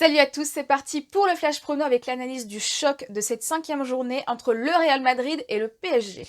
Salut à tous, c'est parti pour le Flash Prono avec l'analyse du choc de cette 5e journée entre le Real Madrid et le PSG.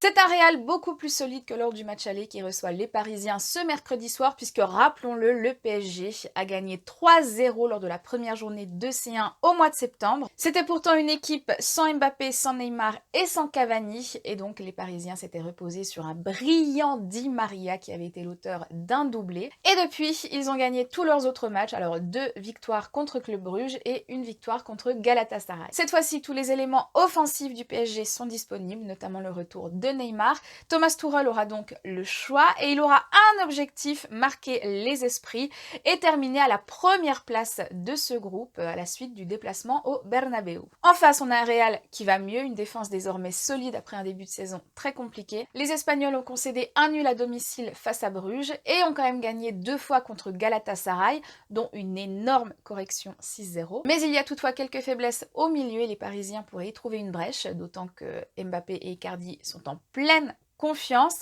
C'est un Real beaucoup plus solide que lors du match aller qui reçoit les Parisiens ce mercredi soir puisque, rappelons-le, le PSG a gagné 3-0 lors de la première journée de C1 au mois de septembre. C'était pourtant une équipe sans Mbappé, sans Neymar et sans Cavani et donc les Parisiens s'étaient reposés sur un brillant Di Maria qui avait été l'auteur d'un doublé. Et depuis, ils ont gagné tous leurs autres matchs, alors 2 victoires contre Club Brugge et 1 victoire contre Galatasaray. Cette fois-ci, tous les éléments offensifs du PSG sont disponibles, notamment le retour de Neymar. Thomas Tuchel aura donc le choix et il aura un objectif: marquer les esprits et terminer à la première place de ce groupe à la suite du déplacement au Bernabéu. En face, on a un Real qui va mieux, une défense désormais solide après un début de saison très compliqué. Les Espagnols ont concédé un nul à domicile face à Bruges et ont quand même gagné 2 fois contre Galatasaray, dont une énorme correction 6-0. Mais il y a toutefois quelques faiblesses au milieu et les Parisiens pourraient y trouver une brèche, d'autant que Mbappé et Icardi sont en pleine confiance.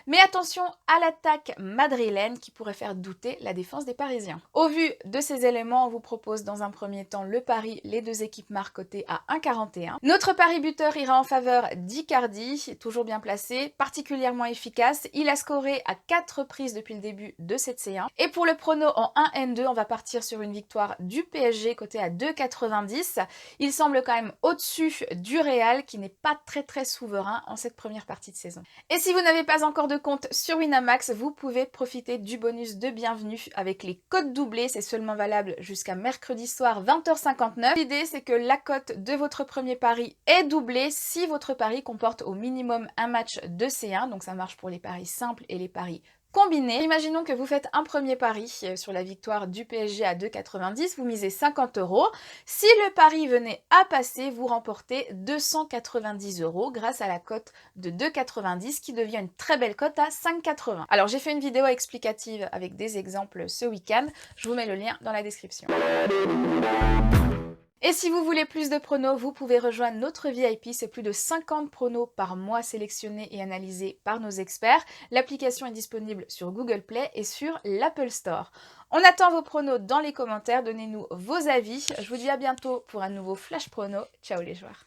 Mais attention à l'attaque madrilène qui pourrait faire douter la défense des Parisiens. Au vu de ces éléments, on vous propose dans un premier temps le pari, les 2 équipes marques cotées à 1,41. Notre pari buteur ira en faveur d'Icardi, toujours bien placé, particulièrement efficace. Il a scoré à 4 reprises depuis le début de cette C1. Et pour le prono en 1N2, on va partir sur une victoire du PSG cotée à 2,90. Il semble quand même au-dessus du Real qui n'est pas très souverain en cette première partie de saison. Et si vous n'avez pas encore de compte sur Winamax, vous pouvez profiter du bonus de bienvenue avec les cotes doublées. C'est seulement valable jusqu'à mercredi soir 20h59. L'idée, c'est que la cote de votre premier pari est doublée si votre pari comporte au minimum un match de C1. Donc ça marche pour les paris simples et les paris combinés. Imaginons que vous faites un premier pari sur la victoire du PSG à 2,90, vous misez 50 €. Si le pari venait à passer, vous remportez 290 € grâce à la cote de 2,90 qui devient une très belle cote à 5,80. Alors j'ai fait une vidéo explicative avec des exemples ce week-end, je vous mets le lien dans la description. Et si vous voulez plus de pronos, vous pouvez rejoindre notre VIP, c'est plus de 50 pronos par mois sélectionnés et analysés par nos experts. L'application est disponible sur Google Play et sur l'Apple Store. On attend vos pronos dans les commentaires, donnez-nous vos avis. Je vous dis à bientôt pour un nouveau Flash Prono. Ciao les joueurs.